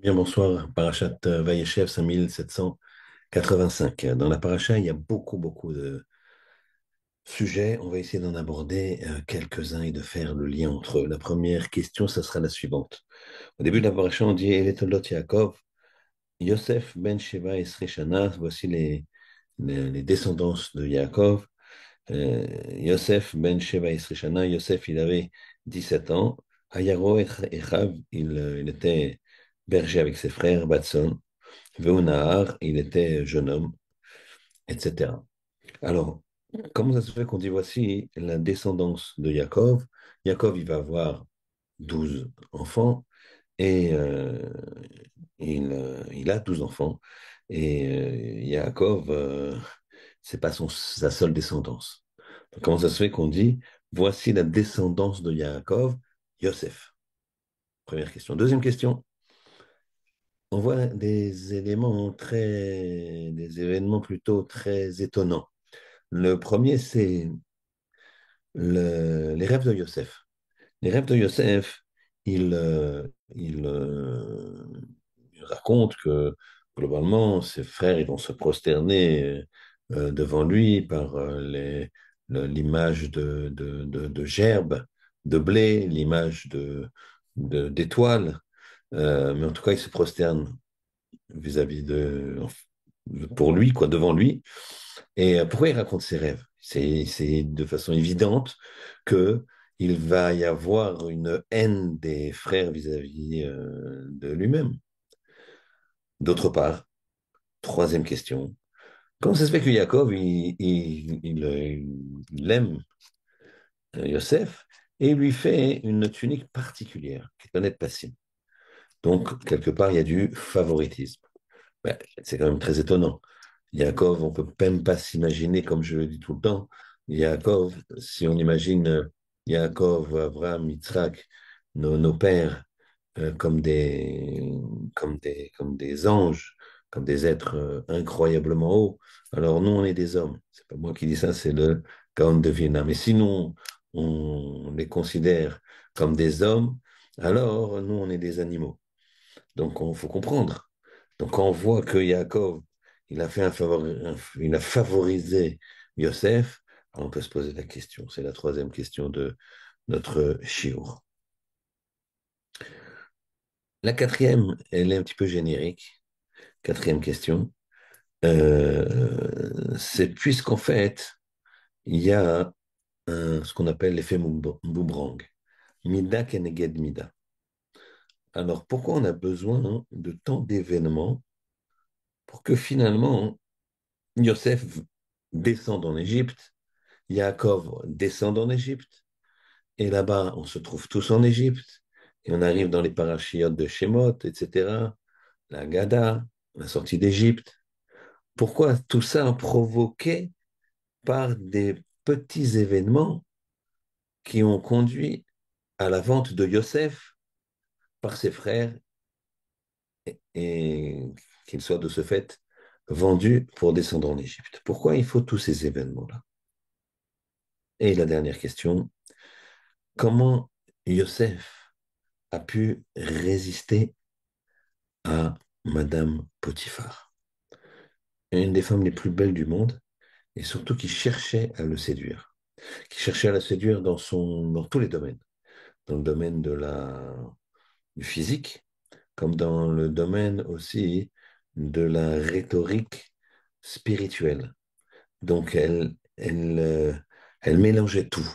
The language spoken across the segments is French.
Bien, bonsoir. Parachat Vayeshev 5785. Dans la paracha, il y a beaucoup de sujets. On va essayer d'en aborder quelques-uns et de faire le lien entre eux. La première question, ça sera la suivante. Au début de la paracha, on dit Eletolot Yaakov, Yosef ben Sheva Esri Shana. Voici les descendances de Yaakov. Yosef ben Sheva Esri Shana. Yosef, il avait 17 ans. Hayaro Echav, il était berger avec ses frères, Batson. Veunahar, il était jeune homme, etc. Alors, comment ça se fait qu'on dit voici la descendance de Yaakov? Yaakov, il va avoir 12 enfants et il a 12 enfants. Et Yaakov, c'est pas sa seule descendance. Donc, comment ça se fait qu'on dit voici la descendance de Yaakov, Yosef? Première question. Deuxième question. On voit des événements plutôt très étonnants. Le premier, c'est les rêves de Yosef. Les rêves de Yosef, il, euh, il, euh, il raconte que globalement, ses frères ils vont se prosterner devant lui par l'image de gerbe, de blé, l'image d'étoiles. Mais en tout cas, ils se prosternent vis-à-vis pour lui, quoi, devant lui. Et pourquoi il raconte ses rêves? C'est de façon évidente que il va y avoir une haine des frères vis-à-vis de lui-même. D'autre part, troisième question, comment ça se fait que Yaakov, il aime Yosef et il lui fait une tunique particulière, qui est honnête passime. Donc, quelque part, il y a du favoritisme. Ben, c'est quand même très étonnant. Yaakov, on peut même pas s'imaginer, comme je le dis tout le temps, Yaakov, si on imagine Yaakov, Abraham, Yitzhak, nos pères, comme comme des anges, comme des êtres incroyablement hauts, alors nous, on est des hommes. C'est pas moi qui dis ça, c'est le Gaon de Vilna. Mais sinon, on les considère comme des hommes, alors nous, on est des animaux. Donc, il faut comprendre. Donc, quand on voit que Yaakov, il a favorisé Yosef, alors on peut se poser la question. C'est la troisième question de notre shiur. La quatrième, elle est un petit peu générique. Quatrième question, c'est puisqu'en fait, il y a ce qu'on appelle l'effet boomerang. Mida keneged mida. Alors, pourquoi on a besoin de tant d'événements pour que finalement Yosef descende en Égypte, Yaakov descend en Égypte, et là-bas, on se trouve tous en Égypte, et on arrive dans les parachiotes de Shemot, etc., la Gada, la sortie d'Égypte. Pourquoi tout ça provoqué par des petits événements qui ont conduit à la vente de Yosef par ses frères et qu'il soit de ce fait vendu pour descendre en Égypte? Pourquoi il faut tous ces événements-là? Et la dernière question, comment Yosef a pu résister à Madame Potiphar, une des femmes les plus belles du monde, et surtout qui cherchait à le séduire, qui cherchait à la séduire dans tous les domaines, dans le domaine du physique, comme dans le domaine aussi de la rhétorique spirituelle. Donc elle mélangeait tout.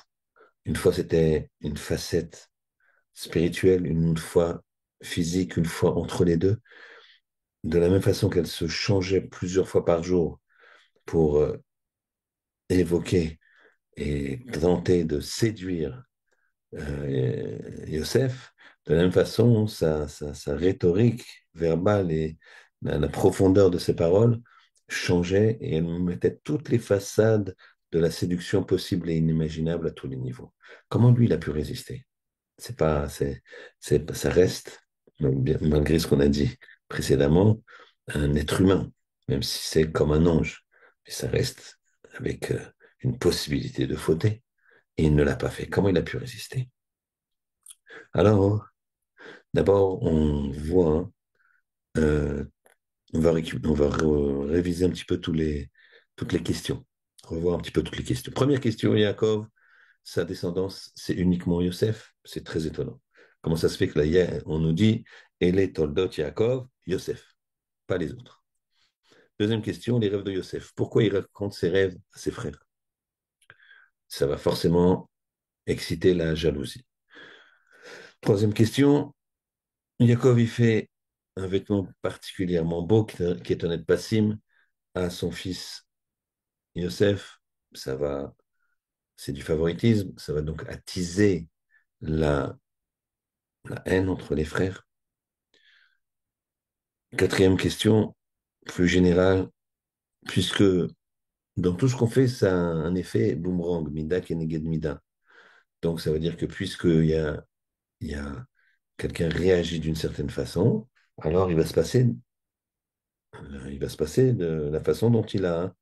Une fois c'était une facette spirituelle, une fois physique, une fois entre les deux. De la même façon qu'elle se changeait plusieurs fois par jour pour évoquer et tenter de séduire Yosef, de la même façon, sa rhétorique verbale et la profondeur de ses paroles changeait et elle mettait toutes les façades de la séduction possible et inimaginable à tous les niveaux. Comment lui, il a pu résister? C'est pas, ça reste, malgré ce qu'on a dit précédemment, un être humain, même si c'est comme un ange. Mais ça reste avec une possibilité de fauter. Et il ne l'a pas fait. Comment il a pu résister? Alors, d'abord, on voit, hein, Euh, on va réviser un petit peu toutes les questions, revoir un petit peu toutes les questions. Première question, Yaakov, sa descendance, c'est uniquement Yosef. C'est très étonnant. Comment ça se fait que là, on nous dit, Ele Toldot Yaakov, Yosef, pas les autres. Deuxième question, les rêves de Yosef. Pourquoi il raconte ses rêves à ses frères? Ça va forcément exciter la jalousie. Troisième question, Yaakov, il fait un vêtement particulièrement beau qui est honnête Passim à son fils Yosef. Ça va, c'est du favoritisme, ça va donc attiser la, la haine entre les frères. Quatrième question, plus générale, puisque dans tout ce qu'on fait, ça a un effet boomerang, Mida keneged Mida. Donc ça veut dire que il y a quelqu'un réagit d'une certaine façon, alors il va se passer de la façon dont il a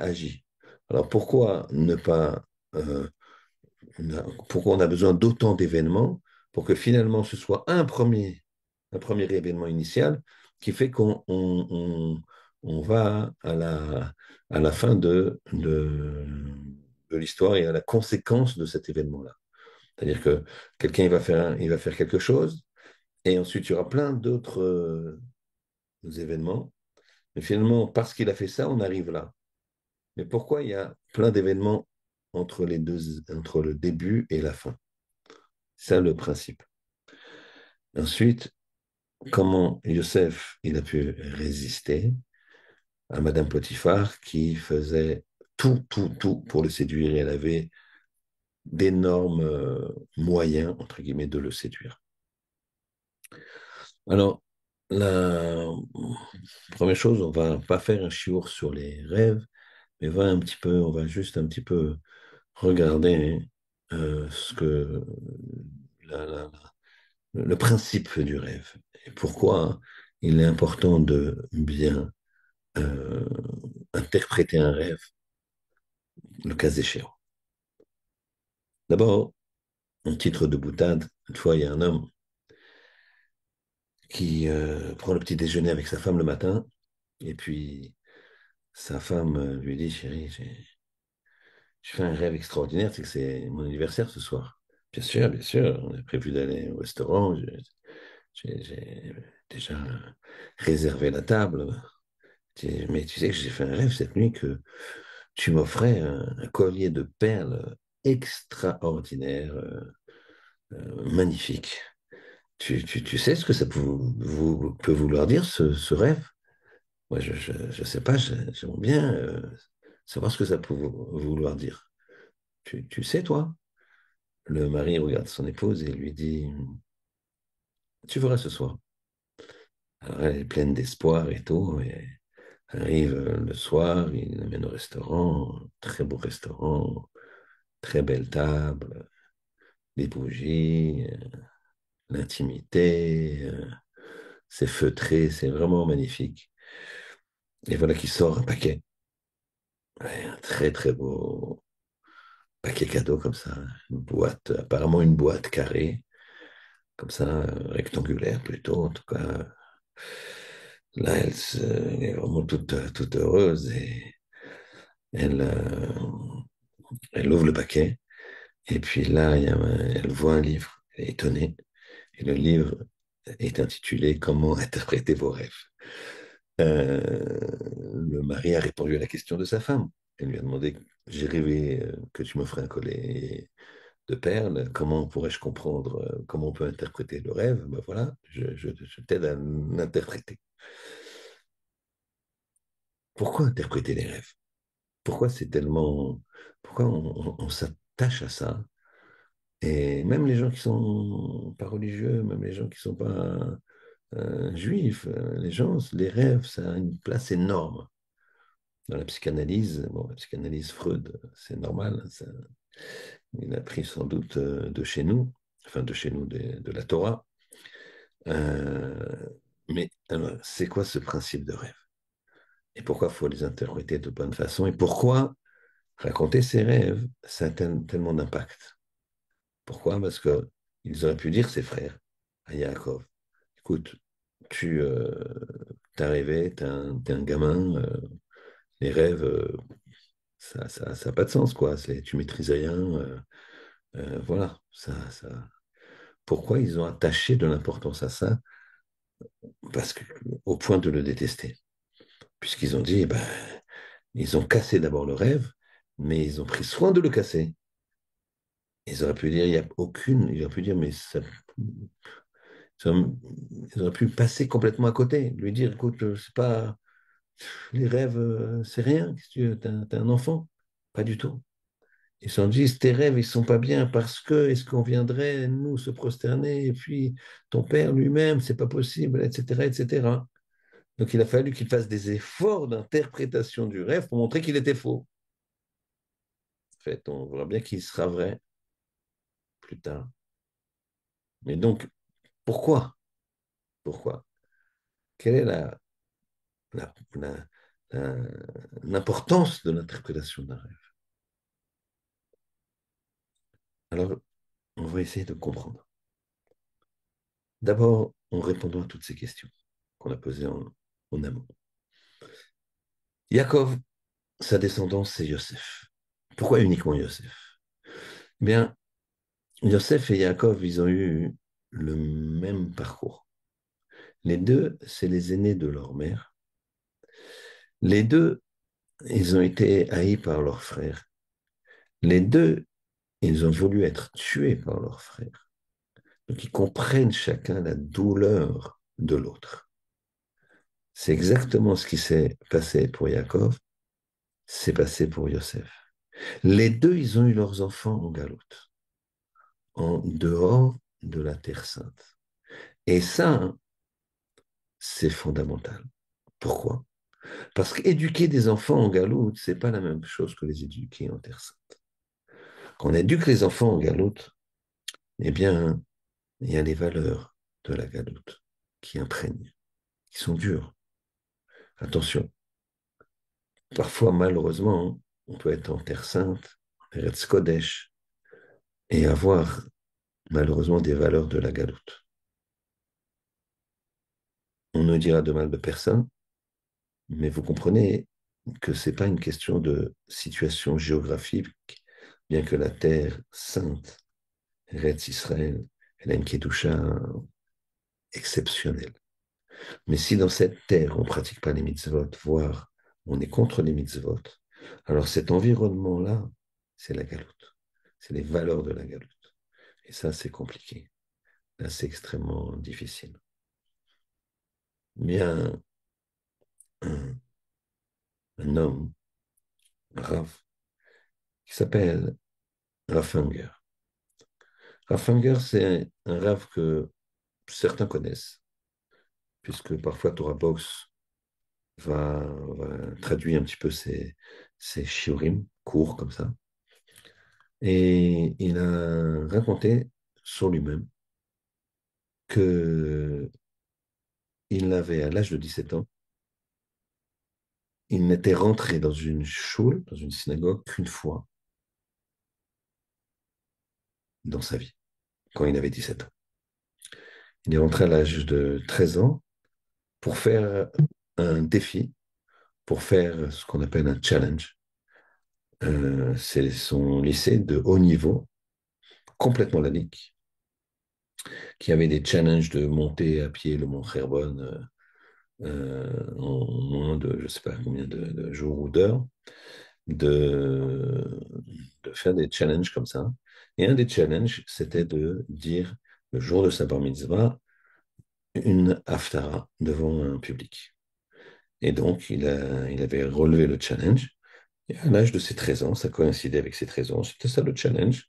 agi. Alors pourquoi ne pas, euh, pourquoi on a besoin d'autant d'événements pour que finalement ce soit un premier événement initial qui fait on va à la fin de l'histoire et à la conséquence de cet événement-là. C'est-à-dire que quelqu'un il va faire quelque chose et ensuite il y aura plein d'autres événements. Mais finalement, parce qu'il a fait ça, on arrive là. Mais pourquoi il y a plein d'événements entre les deux, entre le début et la fin? C'est ça le principe. Ensuite, comment Youssef il a pu résister à Madame Potiphar qui faisait tout pour le séduire et elle avait d'énormes moyens, entre guillemets, de le séduire. Alors, la première chose, on va pas faire un chiour sur les rêves, mais on va juste un petit peu regarder ce que la- la- le principe du rêve et pourquoi il est important de bien euh, interpréter un rêve, le cas échéant. D'abord, un titre de boutade. Une fois, il y a un homme qui prend le petit déjeuner avec sa femme le matin, et puis sa femme lui dit, chérie, j'ai fait un rêve extraordinaire, c'est que c'est mon anniversaire ce soir. Bien sûr, on a prévu d'aller au restaurant, j'ai déjà réservé la table. Mais tu sais que j'ai fait un rêve cette nuit que tu m'offrais un collier de perles extraordinaire, magnifique. Tu sais ce que ça peut vouloir dire, ce rêve? Moi, je sais pas, j'aimerais bien savoir ce que ça peut vouloir dire. Tu sais, toi? Le mari regarde son épouse et lui dit, tu verras ce soir. Alors elle est pleine d'espoir et tout, et arrive le soir, il l'amène au restaurant, très beau restaurant, très belle table, des bougies, l'intimité, c'est feutré, c'est vraiment magnifique. Et voilà qu'il sort un paquet, ouais, un très beau paquet cadeau comme ça, une boîte, apparemment une boîte carrée, comme ça, rectangulaire plutôt, en tout cas. Là, elle est vraiment toute heureuse et elle, elle ouvre le paquet. Et puis là, elle voit un livre, elle est étonnée. Et le livre est intitulé Comment interpréter vos rêves. Le mari a répondu à la question de sa femme. Elle lui a demandé, j'ai rêvé que tu m'offrais un collier de perles, comment pourrais-je comprendre, comment on peut interpréter le rêve? Ben voilà, je t'aide à l'interpréter. Pourquoi interpréter les rêves? Pourquoi c'est tellement... Pourquoi on s'attache à ça? Et même les gens qui sont pas religieux, même les gens qui sont pas juifs, les gens, les rêves, ça a une place énorme. Dans la psychanalyse, bon, la psychanalyse Freud, c'est normal, hein, il a pris sans doute de chez nous, enfin de chez nous, de la Torah. Euh, mais alors, c'est quoi ce principe de rêve? Et pourquoi il faut les interpréter de bonne façon? Et pourquoi raconter ses rêves, ça a tellement d'impact? Pourquoi? Parce qu'ils auraient pu dire, ses frères, à Yaakov, écoute, tu t'as rêvé, t'es un gamin, les rêves, ça a pas de sens, quoi. Tu maîtrises rien, voilà. Pourquoi ils ont attaché de l'importance à ça? Parce que, au point de le détester. Puisqu'ils ont dit, eh ben, ils ont cassé d'abord le rêve, mais ils ont pris soin de le casser. Ils auraient pu dire, il y a aucune, ils auraient pu dire, mais ça, ils auraient pu passer complètement à côté, lui dire, écoute, c'est pas, les rêves, c'est rien, qu'est-ce que tu veux, t'es un enfant. Pas du tout. Ils se sont dit, tes rêves, ils sont pas bien parce que, est-ce qu'on viendrait, nous, se prosterner, et puis ton père lui-même, c'est pas possible, etc., etc. Donc il a fallu qu'il fasse des efforts d'interprétation du rêve pour montrer qu'il était faux. En fait, on verra bien qu'il sera vrai plus tard. Mais donc, pourquoi? Pourquoi? Quelle est la- la- la- l'importance de l'interprétation d'un rêve? Alors, on va essayer de comprendre. D'abord, en répondant à toutes ces questions qu'on a posées en amont. Yaakov, sa descendance, c'est Yosef. Pourquoi uniquement Yosef? Eh bien, Yosef et Yaakov, ils ont eu le même parcours. Les deux, c'est les aînés de leur mère. Les deux, ils ont été haïs par leurs frères. Les deux, ils ont voulu être tués par leurs frères. Donc, ils comprennent chacun la douleur de l'autre. C'est exactement ce qui s'est passé pour Yaakov, c'est passé pour Yosef. Les deux, ils ont eu leurs enfants en galoute, en dehors de la Terre Sainte. Et ça, c'est fondamental. Pourquoi? Parce qu'éduquer des enfants en galoute, c'est pas la même chose que les éduquer en Terre Sainte. Quand on éduque les enfants en galoute, eh bien, il y a les valeurs de la galoute qui imprègnent, qui sont dures. Attention, parfois, malheureusement, on peut être en Terre Sainte, en Eretz Kodesh, et avoir malheureusement des valeurs de la galoute. On ne dira de mal de personne, mais vous comprenez que ce n'est pas une question de situation géographique, bien que la terre sainte, Eretz Israël, elle a une kedusha exceptionnelle. Mais si dans cette terre, on ne pratique pas les mitzvot, voire on est contre les mitzvot, alors cet environnement-là, c'est la galoute. C'est les valeurs de la galoute. Et ça, c'est compliqué. Là, c'est extrêmement difficile. Mais un homme, un Rav, qui s'appelle Rav Unger. Rav Unger, c'est un Rav que certains connaissent, puisque parfois Torah Box va traduire un petit peu ses shiurim, courts comme ça. Et il a raconté sur lui-même que il avait, à l'âge de 17 ans, il n'était rentré dans une shul, dans une synagogue, qu'une fois dans sa vie, quand il avait 17 ans. Il est rentré à l'âge de 13 ans pour faire un défi, pour faire ce qu'on appelle un challenge. C'est son lycée de haut niveau, complètement laïque, qui avait des challenges de monter à pied le mont Hermon en moins de je ne sais pas combien de jours ou d'heures, de, de faire des challenges comme ça. Et un des challenges, c'était de dire le jour de sa bar mitzvah une haftara devant un public. Et donc, il avait relevé le challenge. Et à l'âge de ses 13 ans, ça coïncidait avec ses 13 ans, c'était ça le challenge.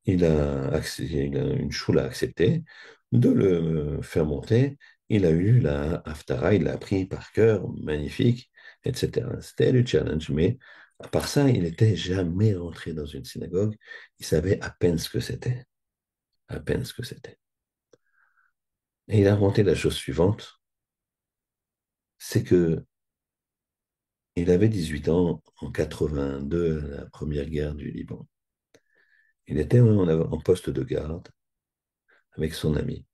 Il a une choule à accepter de le faire monter. Il a eu la Haftara, il l'a appris par cœur, magnifique, etc. C'était le challenge, mais à part ça, il n'était jamais rentré dans une synagogue. Il savait à peine ce que c'était. À peine ce que c'était. Et il a inventé la chose suivante, c'est que il avait 18 ans en 82, la première guerre du Liban. Il était en poste de garde avec son ami,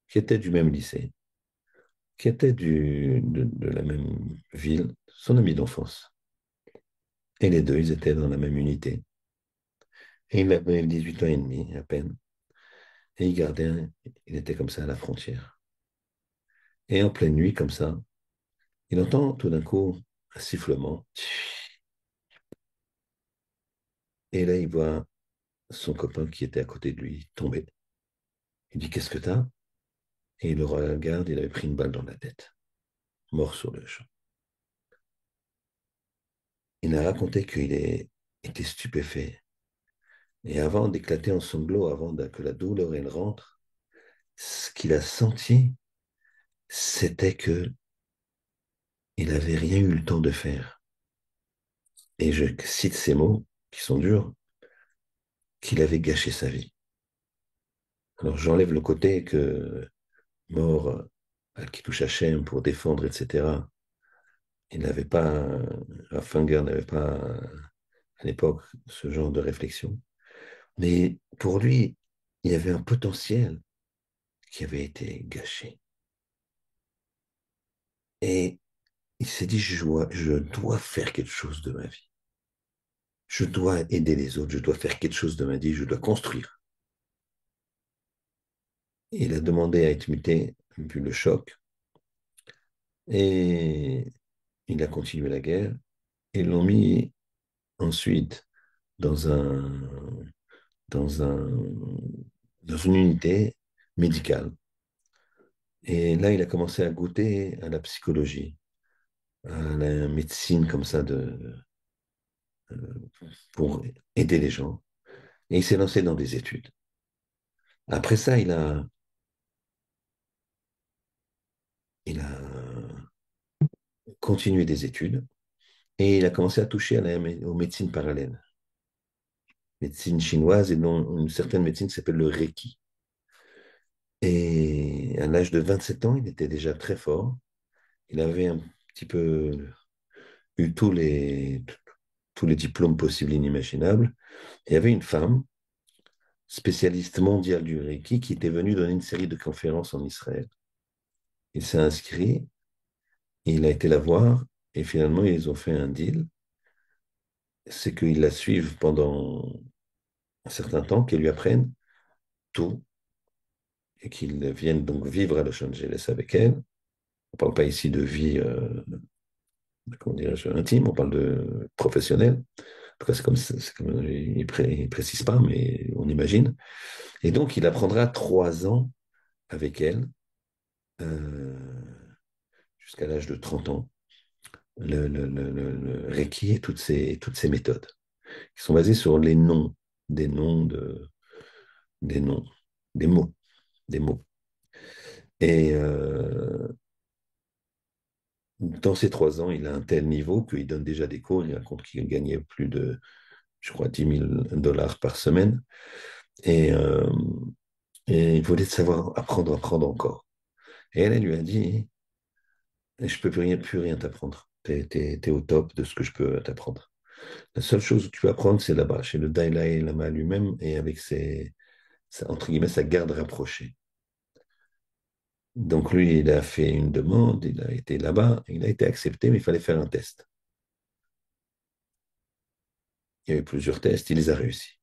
qui était du même lycée. qui était de la même ville, son ami d'enfance. Et les deux, ils étaient dans la même unité. Et il avait 18 ans et demi, à peine. Et il était comme ça à la frontière. Et en pleine nuit, comme ça, il entend tout d'un coup un sifflement. Et là, il voit son copain qui était à côté de lui tomber. Il dit, qu'est-ce que t'as? Et il le regarde, il avait pris une balle dans la tête, mort sur le champ. Il a raconté était stupéfait. Et avant d'éclater en sanglots, que la douleur elle rentre, ce qu'il a senti, c'était que il n'avait rien eu le temps de faire. Et je cite ces mots qui sont durs, qu'il avait gâché sa vie. Alors j'enlève le côté que mort qui touche Hachem pour défendre, etc. Il n'avait pas, Raffinger n'avait pas à l'époque ce genre de réflexion. Mais pour lui, il y avait un potentiel qui avait été gâché. Et il s'est dit, je dois faire quelque chose de ma vie. Je dois aider les autres, je dois faire quelque chose de ma vie, je dois construire. Et il a demandé à être muté, vu le choc, et il a continué la guerre. Et ils l'ont mis ensuite dans dans un, dans une unité médicale. Et là, il a commencé à goûter à la psychologie, à la médecine comme ça pour aider les gens. Et il s'est lancé dans des études. Après ça, il a continué des études et il a commencé à toucher aux médecines parallèles, médecine chinoise et dont une certaine médecine qui s'appelle le Reiki. Et à l'âge de 27 ans, il était déjà très fort. Il avait un petit peu eu tous les diplômes possibles et inimaginables. Et il y avait une femme, spécialiste mondiale du Reiki, qui était venue donner une série de conférences en Israël. Il s'est inscrit, il a été la voir, et finalement, ils ont fait un deal. C'est qu'ils la suivent pendant un certain temps, qu'ils lui apprennent tout, et qu'ils viennent donc vivre à Los Angeles avec elle. On ne parle pas ici de vie, comment dirais-je, intime, on parle de professionnelle. En tout cas, il ne précise pas, mais on imagine. Et donc, il apprendra 3 ans avec elle, euh, jusqu'à l'âge de 30 ans, le Reiki et toutes ces méthodes, qui sont basées sur les noms, des noms, des noms, des mots, des mots. Et dans ces 3 ans, il a un tel niveau qu'il donne déjà des cours. Il raconte qu'il gagnait plus de, je crois, 10 000 dollars par semaine. Et, euh, et il voulait savoir apprendre encore. Et elle lui a dit, je peux plus rien t'apprendre. T'es au top de ce que je peux t'apprendre. La seule chose que tu peux apprendre, c'est là-bas, chez le Dalai Lama lui-même et avec entre guillemets, sa garde rapprochée. Donc lui, il a fait une demande, il a été là-bas, il a été accepté, mais il fallait faire un test. Il y a eu plusieurs tests, il les a réussis.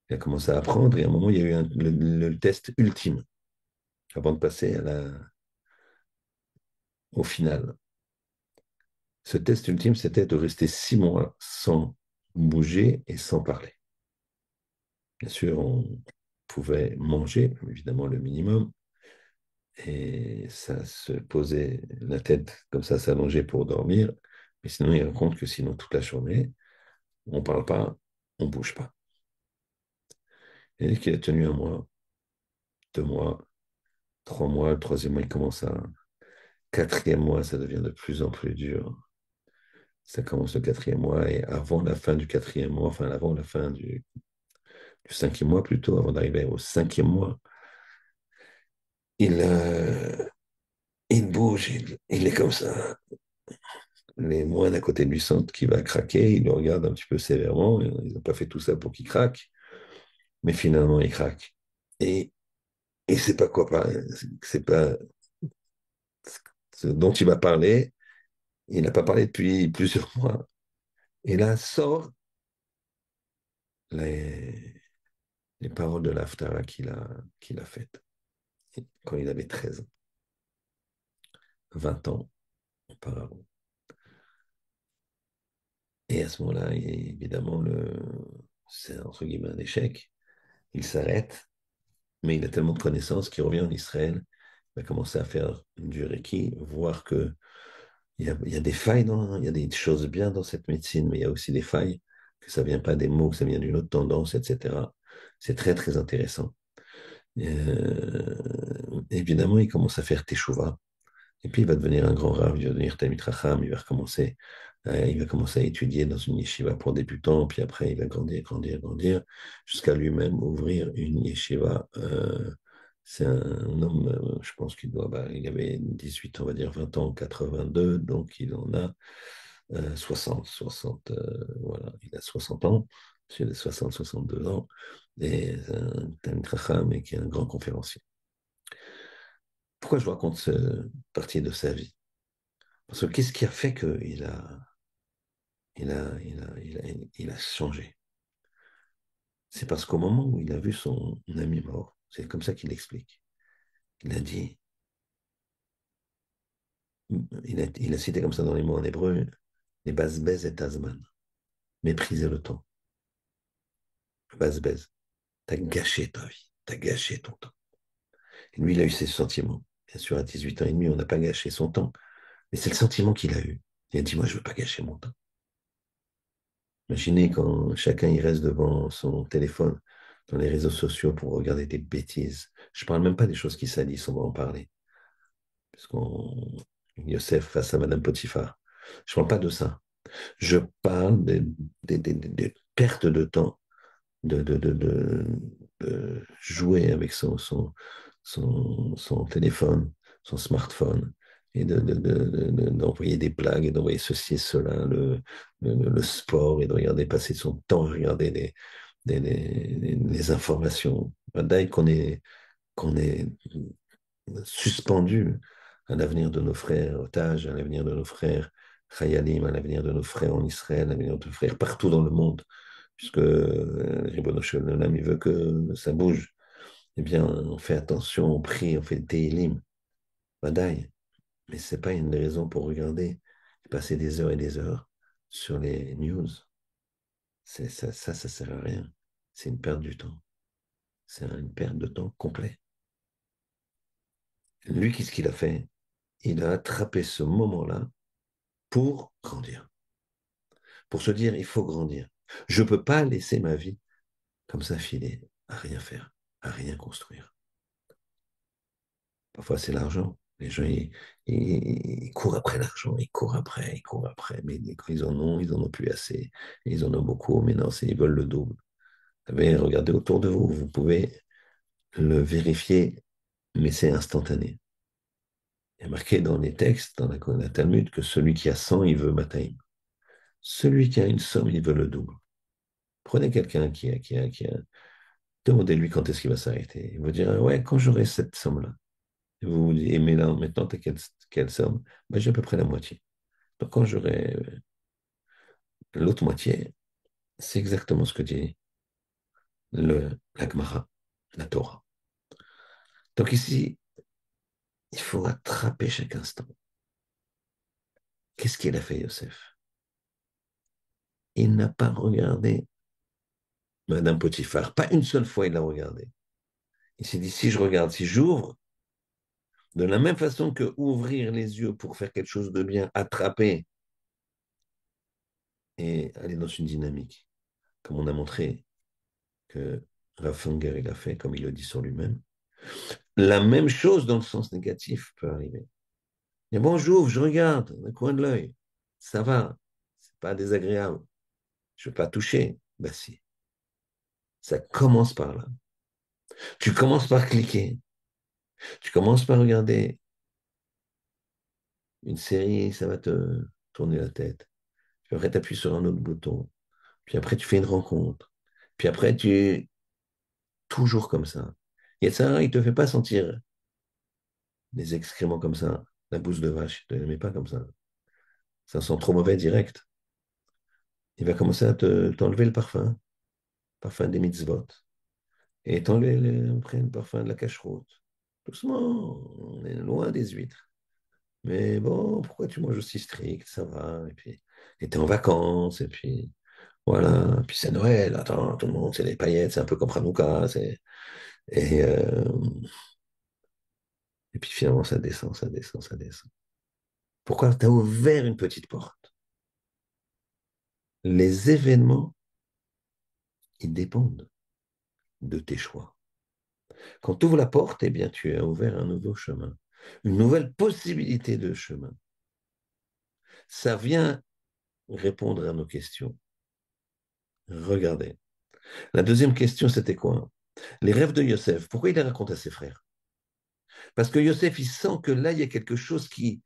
Il a commencé à apprendre et à un moment, il y a eu le test ultime avant de passer au final. Ce test ultime, c'était de rester 6 mois sans bouger et sans parler. Bien sûr, on pouvait manger, évidemment le minimum, et ça se posait la tête comme ça, s'allonger pour dormir. Mais sinon, il raconte que sinon, toute la journée, on ne parle pas, on ne bouge pas. Il dit qu'il a tenu 1 mois, 2 mois, 3 mois. Le troisième mois, il commence à. Quatrième mois, ça devient de plus en plus dur. Ça commence le quatrième mois et avant la fin du quatrième mois, enfin avant la fin du cinquième mois plutôt, avant d'arriver au cinquième mois, il, euh, il bouge, il est comme ça. Les moines à côté de lui sentent qu'il va craquer, ils le regardent un petit peu sévèrement. Ils n'ont pas fait tout ça pour qu'il craque, mais finalement il craque. Et c'est pas quoi, c'est pas. ce dont il va parler, il n'a pas parlé depuis plusieurs mois. Et là sort les, les paroles de l'Haftara qu'il a faites quand il avait 13 ans, 20 ans auparavant. Et à ce moment-là, évidemment, c'est entre guillemets un échec. Il s'arrête, mais il a tellement de connaissances qu'il revient en Israël, il va commencer à faire du Reiki, voir que il y a des failles, il y a des choses bien dans cette médecine, mais il y a aussi des failles, que ça vient pas des mots, que ça vient d'une autre tendance, etc. C'est très, très intéressant. Évidemment, il commence à faire Teshuvah. Et puis, il va devenir un grand rav, il va devenir Talmid Chacham, il va commencer à étudier dans une yeshiva pour débutants, puis après, il va grandir, grandir, grandir, jusqu'à lui-même ouvrir une yeshiva. C'est un homme, je pense il avait 18, on va dire 20 ans, 82, donc il en a 60, voilà, il a 60 ans, monsieur de 60, 62 ans, et c'est un Talmid Chacham et qui est un grand conférencier. Pourquoi je vous raconte cette partie de sa vie? Parce que qu'est-ce qui a fait qu'il a changé? C'est parce qu'au moment où il a vu son ami mort, c'est comme ça qu'il explique. Il a dit, il a cité comme ça dans les mots en hébreu, les basbez et azman, mépriser le temps. Basbez, t'as gâché ta vie, t'as gâché ton temps. Et lui, il a eu ses sentiments. Bien sûr, à 18 ans et demi, on n'a pas gâché son temps, mais c'est le sentiment qu'il a eu. Il a dit, moi, je ne veux pas gâcher mon temps. Imaginez quand chacun il reste devant son téléphone, dans les réseaux sociaux pour regarder des bêtises. Je ne parle même pas des choses qui salissent, on va en parler. Puisqu'on Yosef face à Madame Potiphar. Je ne parle pas de ça. Je parle des pertes de temps, de jouer avec son téléphone, son smartphone, et d'envoyer des blagues, et d'envoyer ceci et cela, le sport, et de regarder passer son temps à regarder les informations. Dès qu'on est suspendu à l'avenir de nos frères otages, à l'avenir de nos frères Chayalim, à l'avenir de nos frères en Israël, à l'avenir de nos frères partout dans le monde, puisque Ribono Shel Olam, il veut que ça bouge. Eh bien, on fait attention, on prie, on fait des Télim, Badaï. Mais ce n'est pas une raison pour regarder et passer des heures et des heures sur les news. Ça sert à rien. C'est une perte du temps. C'est une perte de temps complet. Lui, qu'est-ce qu'il a fait? Il a attrapé ce moment-là pour grandir. Pour se dire, il faut grandir. Je ne peux pas laisser ma vie comme ça filer, à rien faire, à rien construire. Parfois, c'est l'argent. Les gens, ils courent après l'argent, ils courent après, mais quand ils en ont plus assez. Ils en ont beaucoup, mais non, ils veulent le double. Vous savez, regardez autour de vous, vous pouvez le vérifier, mais c'est instantané. Il y a marqué dans les textes, dans la Talmud, que celui qui a 100, il veut Mataïm. Celui qui a une somme, il veut le double. Prenez quelqu'un qui a. Demandez-lui quand est-ce qu'il va s'arrêter. Il vous dira, ouais, quand j'aurai cette somme-là. Et vous vous dites, mais là, maintenant, tu as quelle somme? Ben, j'ai à peu près la moitié. Donc, quand j'aurai l'autre moitié, c'est exactement ce que dit la Gemara, la Torah. Donc ici, il faut attraper chaque instant. Qu'est-ce qu'il a fait, Yosef? Il n'a pas regardé Madame Potiphar. Pas une seule fois, il l'a regardé. Il s'est dit, si je regarde, si j'ouvre, de la même façon que ouvrir les yeux pour faire quelque chose de bien, attraper et aller dans une dynamique, comme on a montré que Raffanger il a fait, comme il le dit sur lui-même. La même chose dans le sens négatif peut arriver. Et bon, j'ouvre, je regarde, dans le coin de l'œil. Ça va, c'est pas désagréable. Je ne veux pas toucher. Ben si, ça commence par là. Tu commences par cliquer. Tu commences par regarder une série, ça va te tourner la tête. Puis après, tu appuies sur un autre bouton. Puis après, tu fais une rencontre. Puis après, tu. Toujours comme ça. Et ça, il ne te fait pas sentir des excréments comme ça. la bouse de vache. Il ne te met pas comme ça. Ça sent trop mauvais direct. Il va commencer à t'enlever le parfum des mitzvot, et t'enlever après le parfum de la cacheroute. Doucement, on est loin des huîtres. Mais bon, pourquoi tu manges aussi strict? Ça va. Et t'es en vacances, et puis voilà. Puis c'est Noël, attends, tout le monde, c'est les paillettes, c'est un peu comme Hanouka. Et, euh, et puis finalement, ça descend, ça descend, ça descend. Pourquoi tu as ouvert une petite porte? Les événements, ils dépendent de tes choix. Quand tu ouvres la porte, eh bien, tu as ouvert un nouveau chemin, une nouvelle possibilité de chemin. Ça vient répondre à nos questions. Regardez. La deuxième question, c'était quoi? Les rêves de Yosef. Pourquoi il les raconte à ses frères? Parce que Yosef, il sent que là, il y a quelque chose qui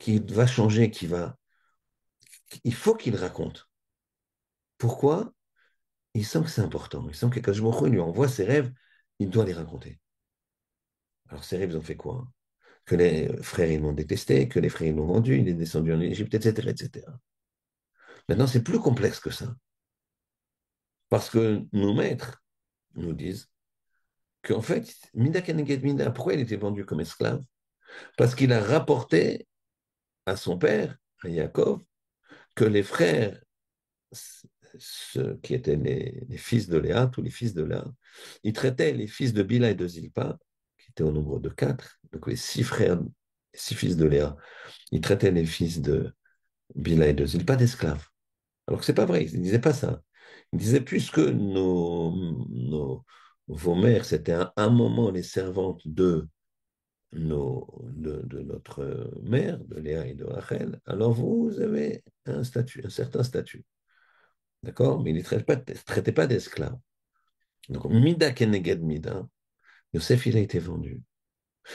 va changer, il faut qu'il raconte. Pourquoi? Il sent que c'est important. Il sent que quand je il lui envoie ses rêves, il doit les raconter. Alors, ses rêves, ils ont fait quoi? Que les frères, ils l'ont détesté, que les frères, ils l'ont vendu, il est descendu en Égypte, etc., etc. Maintenant, c'est plus complexe que ça. Parce que nos maîtres nous disent qu'en fait, Mida Keneged Mida, pourquoi il était vendu comme esclave? Parce qu'il a rapporté à son père, à Yaakov, que les frères, ceux qui étaient les fils de Léa, tous les fils de Léa, ils traitaient les fils de Bila et de Zilpa, qui étaient au nombre de 4, donc les 6 frères, les 6 fils de Léa, ils traitaient les fils de Bila et de Zilpa d'esclaves. Alors que c'est pas vrai, ils ne disaient pas ça. Ils disaient, puisque vos mères, c'était à un moment les servantes de notre mère, de Léa et de Rachel, alors vous avez un statut, un certain statut. D'accord? Mais ils ne traitaient pas d'esclaves. Donc, Mida Keneged Mida, Yosef, il a été vendu.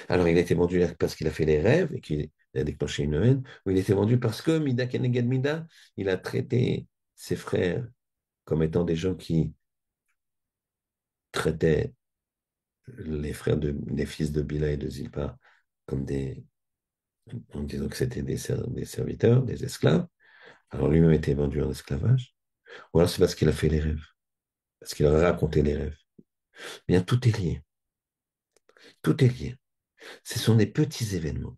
Alors, il a été vendu parce qu'il a fait les rêves et qu'il a déclenché une haine, ou il a été vendu parce que Mida Keneged Mida, il a traité ses frères comme étant des gens qui traitaient les fils de Bila et de Zilpa comme en disant que c'était des serviteurs, des esclaves. Alors lui-même était vendu en esclavage. Ou alors c'est parce qu'il a fait les rêves, parce qu'il a raconté les rêves. Bien, tout est lié. Tout est lié. Ce sont des petits événements.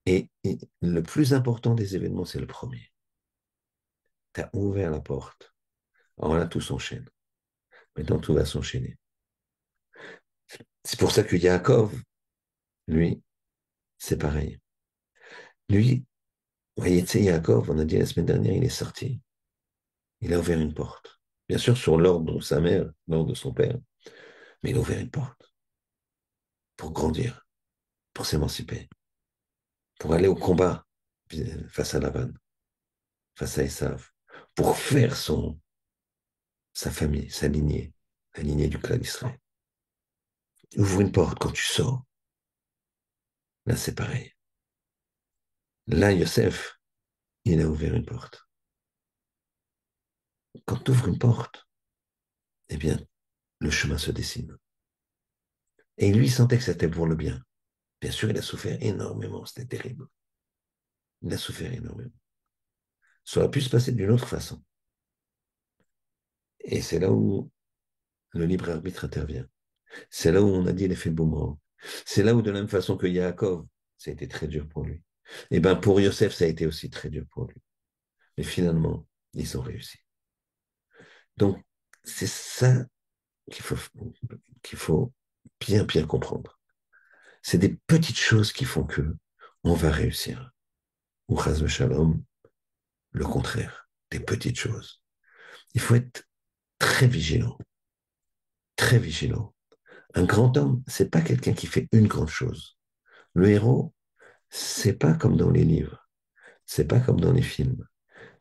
Et le plus important des événements, c'est le premier. Tu as ouvert la porte. Alors là, tout s'enchaîne. Maintenant, tout va s'enchaîner. C'est pour ça que Yaakov, lui, c'est pareil. Lui, vous voyez, tu sais, Yaakov, on a dit la semaine dernière, il est sorti. Il a ouvert une porte. Bien sûr, sur l'ordre de sa mère, l'ordre de son père. Mais il a ouvert une porte pour grandir, pour s'émanciper, pour aller au combat face à Lavan, face à Esav, pour faire sa famille, sa lignée, la lignée du clan d'Israël. Ouvre une porte quand tu sors. Là, c'est pareil. Là, Yosef, il a ouvert une porte. Quand tu ouvres une porte, eh bien, le chemin se dessine. Et lui, il sentait que c'était pour le bien. Bien sûr, il a souffert énormément, c'était terrible. Il a souffert énormément. Ça aurait pu se passer d'une autre façon. Et c'est là où le libre arbitre intervient. C'est là où on a dit l'effet boomerang. C'est là où, de la même façon que Yaakov, ça a été très dur pour lui. Et bien pour Yosef, ça a été aussi très dur pour lui. Mais finalement, ils ont réussi. Donc, c'est ça qu'il faut, qu'il faut bien, bien comprendre. C'est des petites choses qui font que on va réussir. Ou chas shalom, le contraire, des petites choses. Il faut être très vigilant, très vigilant. Un grand homme, c'est pas quelqu'un qui fait une grande chose. Le héros, c'est pas comme dans les livres, c'est pas comme dans les films.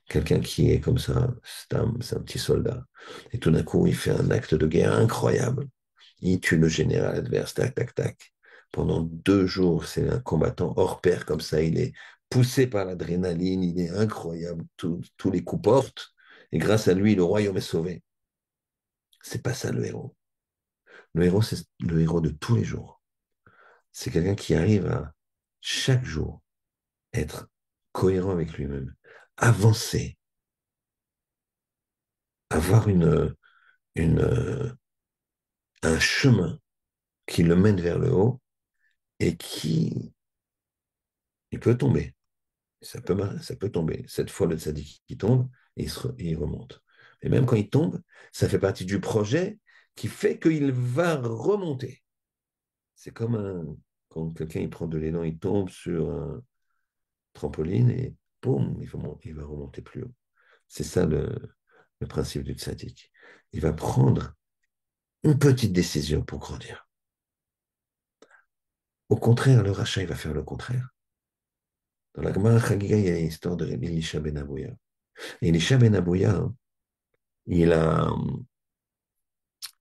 Quelqu'un qui est comme ça, c'est un petit soldat. Et tout d'un coup, il fait un acte de guerre incroyable. Il tue le général adverse, tac, tac, tac. Pendant 2 jours, c'est un combattant hors pair comme ça. Il est poussé par l'adrénaline, il est incroyable. Tous les coups portent. Et grâce à lui, le royaume est sauvé. C'est pas ça le héros. Le héros, c'est le héros de tous les jours. C'est quelqu'un qui arrive chaque jour, être cohérent avec lui-même, avancer, avoir une, un chemin qui le mène vers le haut et qui, il peut tomber. Ça peut tomber. Cette fois, le tzaddik qui tombe, il remonte. Et même quand il tombe, ça fait partie du projet qui fait qu'il va remonter. C'est comme quand quelqu'un il prend de l'élan, il tombe sur un trampoline et boum, il va remonter plus haut. C'est ça le principe du tzaddik. Il va prendre une petite décision pour grandir. Au contraire, le rachat, il va faire le contraire. Dans la Gemara Chagiga, il y a l'histoire de Elisha ben Abouya. Et Elisha ben Abouya, il a,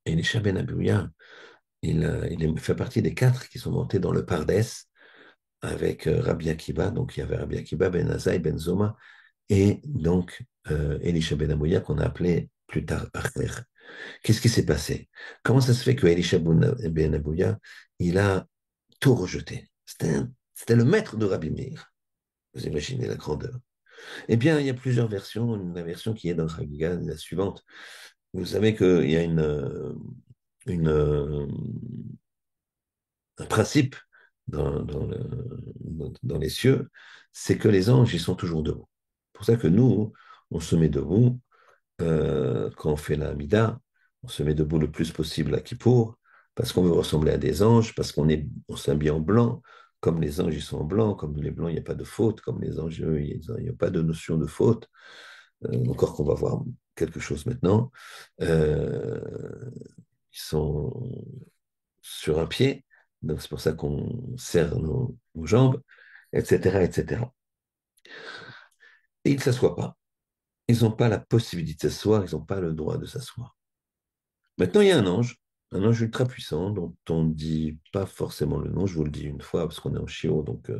Elisha ben Abouya, il fait partie des quatre qui sont montés dans le Pardes avec Rabbi Akiba. Donc il y avait Rabbi Akiba ben Azaï ben Zoma et donc Elisha ben Abouya qu'on a appelé plus tard Acher. Qu'est-ce qui s'est passé? Comment ça se fait que Elisha ben Abouya, il a tout rejeté? C'était le maître de Rabbi Meir. Vous imaginez la grandeur. Eh bien, il y a plusieurs versions. La version qui est dans Chagiga est la suivante. Vous savez qu'il y a une, un principe dans les cieux, c'est que les anges, ils sont toujours debout. C'est pour ça que nous, on se met debout quand on fait la Hamida, on se met debout le plus possible à Kippour, parce qu'on veut ressembler à des anges, parce on s'habille en blanc, comme les anges, ils sont en blanc, comme les blancs, il n'y a pas de faute, comme les anges, eux, il n'y a pas de notion de faute, encore qu'on va voir quelque chose maintenant. Euh, ils sont sur un pied, donc c'est pour ça qu'on serre nos jambes, etc., etc. Et ils ne s'assoient pas. Ils n'ont pas la possibilité de s'asseoir, ils n'ont pas le droit de s'asseoir. Maintenant, il y a un ange ultra puissant dont on ne dit pas forcément le nom, je vous le dis une fois parce qu'on est en chiot, donc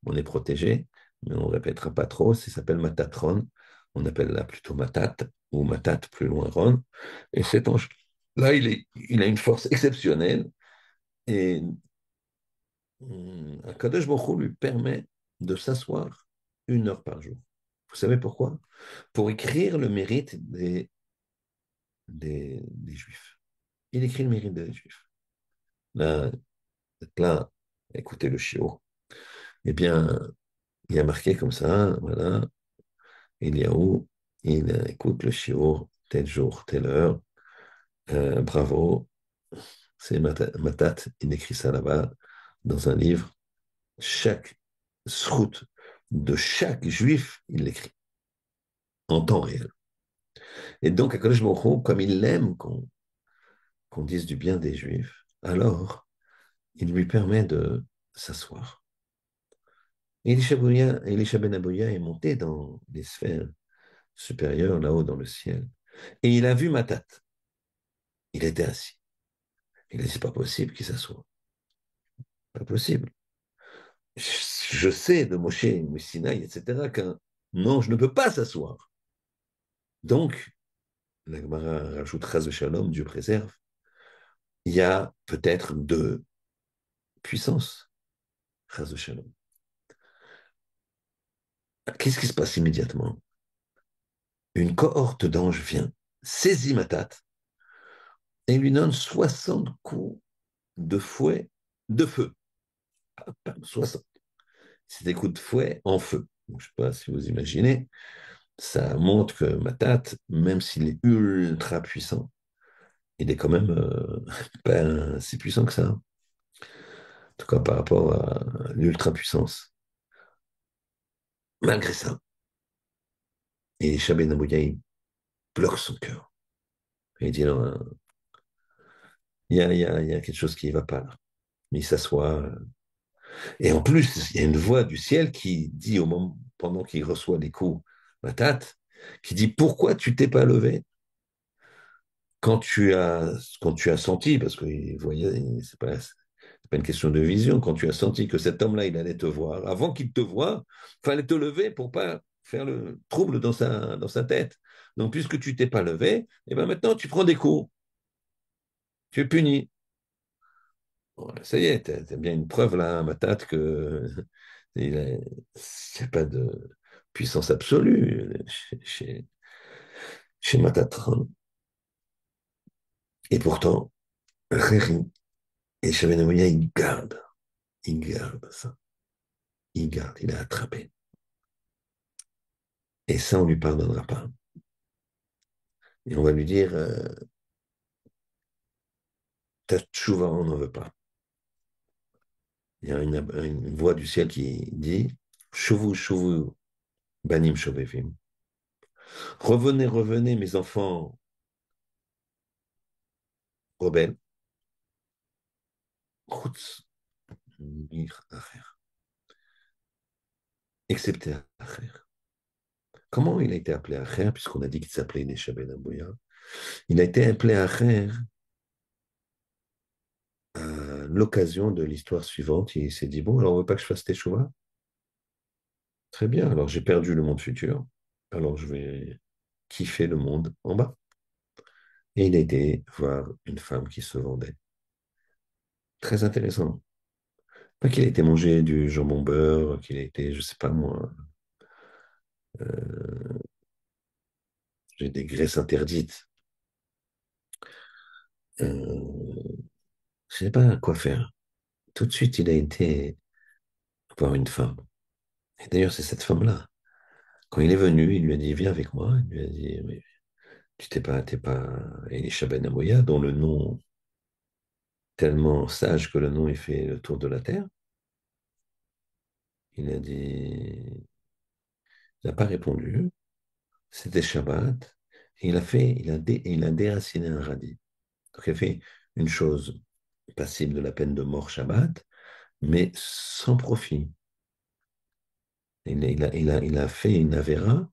on est protégé, mais on ne répétera pas trop, ça s'appelle Matatron, on appelle là plutôt Matat, ou Matat plus loin Ron, et cet ange-là, il a une force exceptionnelle, et Akadosh Baruch Hu lui permet de s'asseoir 1 heure par jour. Vous savez pourquoi? Pour écrire le mérite des Juifs. Il écrit le mérite des Juifs. Là, là, écoutez le chiot. Eh bien, il y a marqué comme ça, voilà, Eliaou, il écoute le chiot, tel jour, telle heure, bravo, c'est Matat, il écrit ça là-bas, dans un livre, chaque sroute de chaque juif, il l'écrit, en temps réel. Et donc, Akadosh Baruch Hu, comme il aime qu'on dise du bien des juifs, alors, il lui permet de s'asseoir. Elisha ben Abouya est monté dans les sphères supérieures, là-haut dans le ciel. Et il a vu Matat. Il était assis. Il a dit, c'est pas possible qu'il s'assoie. Pas possible. Je sais de Moshe, Sinaï, etc., qu'un ange ne peut pas s'asseoir. Donc, la Gemara rajoute Chaz Shalom, Dieu préserve, il y a peut-être 2 puissances. Chaz Shalom. Qu'est-ce qui se passe immédiatement? Une cohorte d'anges vient, saisit Matat et lui donne 60 coups de fouet de feu. 60. C'est des coups de fouet en feu. Donc, je ne sais pas si vous imaginez, ça montre que Matat, même s'il est ultra puissant, il est quand même pas si puissant que ça. En tout cas, par rapport à l'ultra puissance. Malgré ça, et Shabbat Nabouya, il bloque son cœur. Et il dit, non, il y a quelque chose qui ne va pas là. Il s'assoit. Et en plus, il y a une voix du ciel qui dit, au moment, pendant qu'il reçoit les coups, Matat, qui dit, pourquoi tu t'es pas levé quand tu as senti, parce que voyez, c'est pas une question de vision, quand tu as senti que cet homme-là, il allait te voir, avant qu'il te voie, il fallait te lever pour pas faire le trouble dans sa tête. Donc, puisque tu t'es pas levé, et ben maintenant, tu prends des coups, tu es puni. Bon, ça y est, t'as bien une preuve là, ma tante, que il n'y a pas de puissance absolue chez Matatron. Et pourtant, Riri et Shabenamoya, il garde ça. Il garde, il a attrapé. Et ça, on ne lui pardonnera pas. Et on va lui dire, ta tchouva, on n'en veut pas. Il y a une voix du ciel qui dit, Chouvou, chouvou, banim shovevim. Revenez, revenez, mes enfants rebelles. Chutz, mir, acher. Excepté acher. Comment il a été appelé acher, puisqu'on a dit qu'il s'appelait Nesha Ben Abouya? Il a été appelé acher à l'occasion de l'histoire suivante. Il s'est dit, bon, alors on ne veut pas que je fasse teshuva? Très bien, alors j'ai perdu le monde futur. Alors je vais kiffer le monde en bas. Et il a été voir une femme qui se vendait. Très intéressant. Pas qu'il a été manger du jambon beurre, qu'il a été, je sais pas moi, euh, j'ai des graisses interdites. Je sais pas quoi faire. Tout de suite, il a été voir une femme. Et d'ailleurs, c'est cette femme-là. Quand il est venu, il lui a dit, viens avec moi. Il lui a dit, mais tu t'es pas Elisha Ben Amoya, dont le nom, tellement sage que le nom, il fait le tour de la terre. Il a dit, il n'a pas répondu. C'était Shabbat. Et il a déraciné un radis. Donc il a fait une chose passible de la peine de mort Shabbat, mais sans profit. Il a fait une avéra,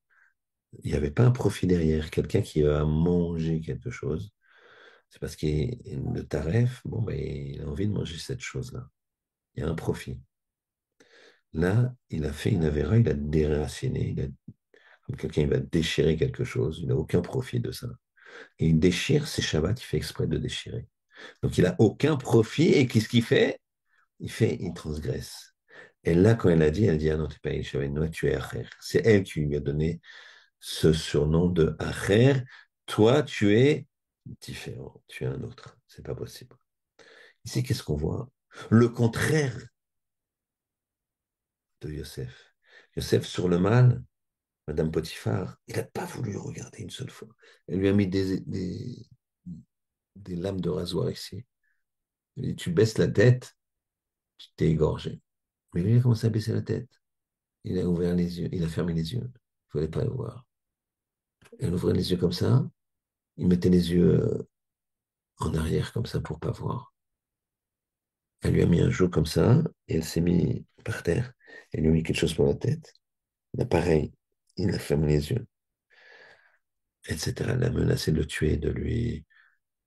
il n'y avait pas un profit derrière. Quelqu'un qui a mangé quelque chose, c'est parce qu'il le taref, bon, ben, il a envie de manger cette chose-là. Il y a un profit. Là, il a fait une avéra, il a déraciné, comme quelqu'un il va déchirer quelque chose, il n'a aucun profit de ça. Et il déchire, c'est Shabbat, il fait exprès de déchirer. Donc il n'a aucun profit, et qu'est-ce qu'il fait? Il transgresse. Et là, quand elle a dit, ah non, tu n'es pas Elisha Ben Noah, tu es Acher. C'est elle qui lui a donné ce surnom de Acher. Toi, tu es différent, tu es un autre. C'est pas possible. Ici, qu'est-ce qu'on voit? Le contraire de Yosef. Yosef, sur le mal, Madame Potiphar, il n'a pas voulu regarder une seule fois. Elle lui a mis des lames de rasoir ici. Il dit, tu baisses la tête, tu t'es égorgé. Mais lui, il a commencé à baisser la tête. Il a ouvert les yeux, il a fermé les yeux. Il ne fallait pas le voir. Elle ouvrait les yeux comme ça, il mettait les yeux en arrière comme ça pour pas voir. Elle lui a mis un joug comme ça, et elle s'est mise par terre. Elle lui a mis quelque chose pour la tête. Là, pareil, il a fermé les yeux, etc. Elle a menacé de le tuer, de lui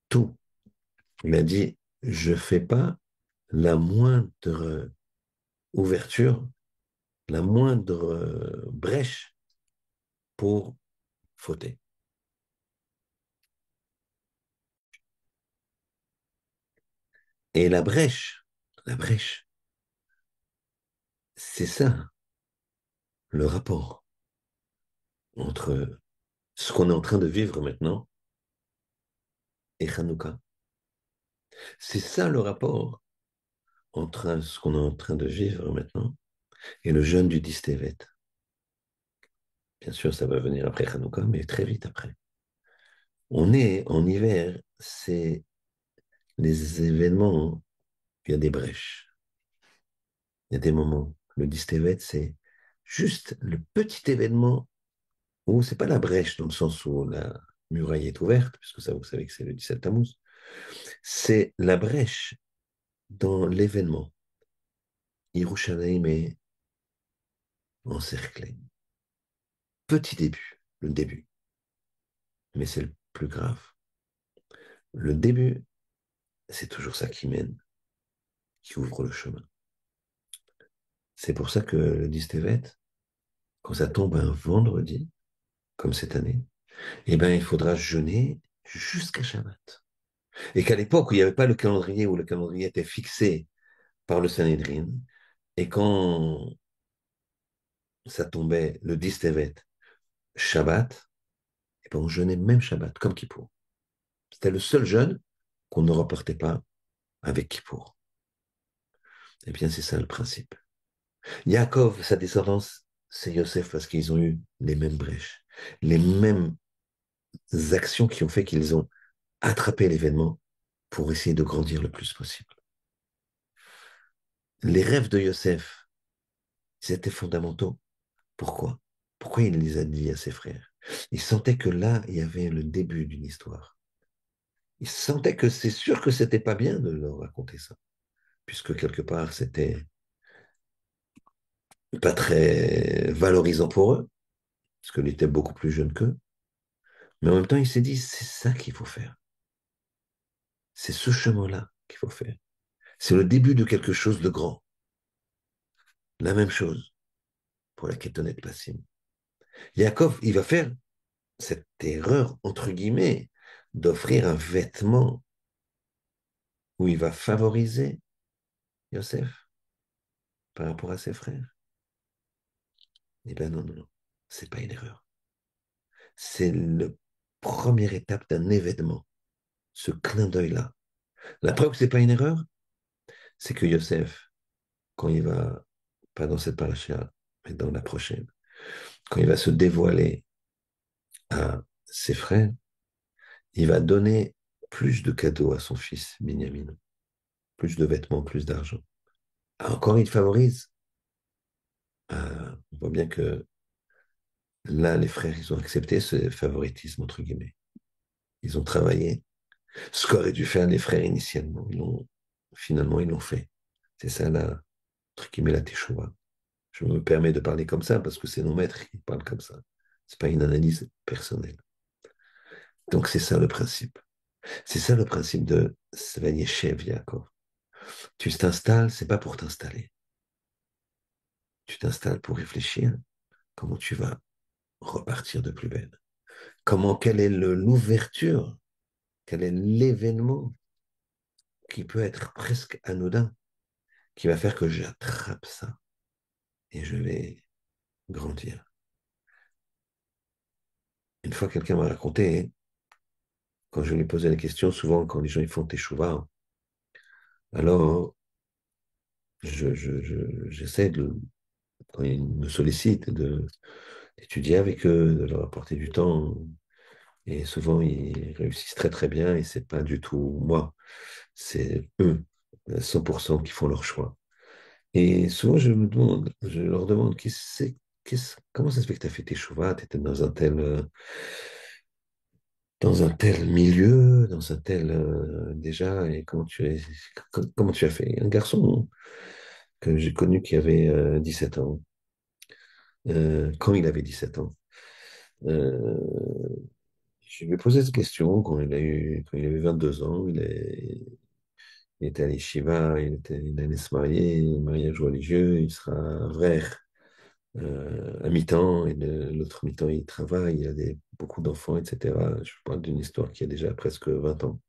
tout. Il a dit, je fais pas la moindre ouverture, la moindre brèche pour fauter. Et la brèche, c'est ça, le rapport entre ce qu'on est en train de vivre maintenant et Hanouka. C'est ça le rapport entre ce qu'on est en train de vivre maintenant et le jeûne du 10 Tevet. Bien sûr, ça va venir après Hanouka, mais très vite après. On est en hiver, c'est les événements, il y a des brèches, il y a des moments. Le 10 Tevet, c'est juste le petit événement où c'est pas la brèche dans le sens où la muraille est ouverte, puisque ça, vous savez que c'est le 17 Tammuz, c'est la brèche dans l'événement. Yerushalayim est encerclé. Petit début, le début, mais c'est le plus grave. Le début, c'est toujours ça qui mène, qui ouvre le chemin. C'est pour ça que le 10 Tevet, quand ça tombe un vendredi, comme cette année, eh ben, il faudra jeûner jusqu'à Shabbat. Et qu'à l'époque où il n'y avait pas le calendrier, où le calendrier était fixé par le Sanhédrin, et quand ça tombait le 10 Tevet, Shabbat, et ben on jeûnait même Shabbat, comme Kippour. C'était le seul jeûne qu'on ne reportait pas avec Kippour. Eh bien, c'est ça le principe. Yaakov, sa descendance, c'est Yosef parce qu'ils ont eu les mêmes brèches, les mêmes actions qui ont fait qu'ils ont attrapé l'événement pour essayer de grandir le plus possible. Les rêves de Yosef, ils étaient fondamentaux. Pourquoi? Pourquoi il les a dit à ses frères? Il sentait que là, il y avait le début d'une histoire. Il sentait que c'est sûr que c'était pas bien de leur raconter ça, puisque quelque part, c'était pas très valorisant pour eux, parce qu'il était beaucoup plus jeune qu'eux. Mais en même temps, il s'est dit, c'est ça qu'il faut faire. C'est ce chemin-là qu'il faut faire. C'est le début de quelque chose de grand. La même chose pour la Kétonet Passim. Yaakov, il va faire cette erreur, entre guillemets, d'offrir un vêtement où il va favoriser Yosef par rapport à ses frères. Eh bien non, non, non, c'est pas une erreur. C'est la première étape d'un événement, ce clin d'œil-là. La preuve que c'est pas une erreur, c'est que Yosef, quand il va, pas dans cette paracha, mais dans la prochaine, quand il va se dévoiler à ses frères, il va donner plus de cadeaux à son fils Binyamin, plus de vêtements, plus d'argent. Ah, encore, il favorise. Ah, on voit bien que là, les frères, ils ont accepté ce favoritisme, entre guillemets. Ils ont travaillé. Ce qu'auraient dû faire les frères initialement, finalement, ils l'ont fait. C'est ça, la, entre guillemets, la teshuva. Je me permets de parler comme ça parce que c'est nos maîtres qui parlent comme ça. C'est pas une analyse personnelle. Donc, c'est ça le principe. C'est ça le principe de Sven Yaakov. Tu t'installes, c'est pas pour t'installer. Tu t'installes pour réfléchir comment tu vas repartir de plus belle. Quelle est l'ouverture, quel est l'événement qui peut être presque anodin, qui va faire que j'attrape ça et je vais grandir. Une fois, quelqu'un m'a raconté, quand je lui posais la question, souvent quand les gens ils font teshuva, alors j'essaie de, quand ils me sollicitent, d'étudier avec eux, de leur apporter du temps. Et souvent, ils réussissent très très bien et c'est pas du tout moi, c'est eux, 100% qui font leur choix. Et souvent, je leur demande, comment ça se fait que tu as fait tes chouvas, tu étais dans un tel milieu, dans un tel déjà, et comment tu as fait? Un garçon que j'ai connu qui avait 17 ans, quand il avait 17 ans. Euh, je lui ai posé cette question quand il avait 22 ans, il était allé Shiva, il allait se marier, mariage religieux, il sera frère à mi-temps, et l'autre mi-temps, il travaille, il a beaucoup d'enfants, etc. Je parle d'une histoire qui a déjà presque 20 ans.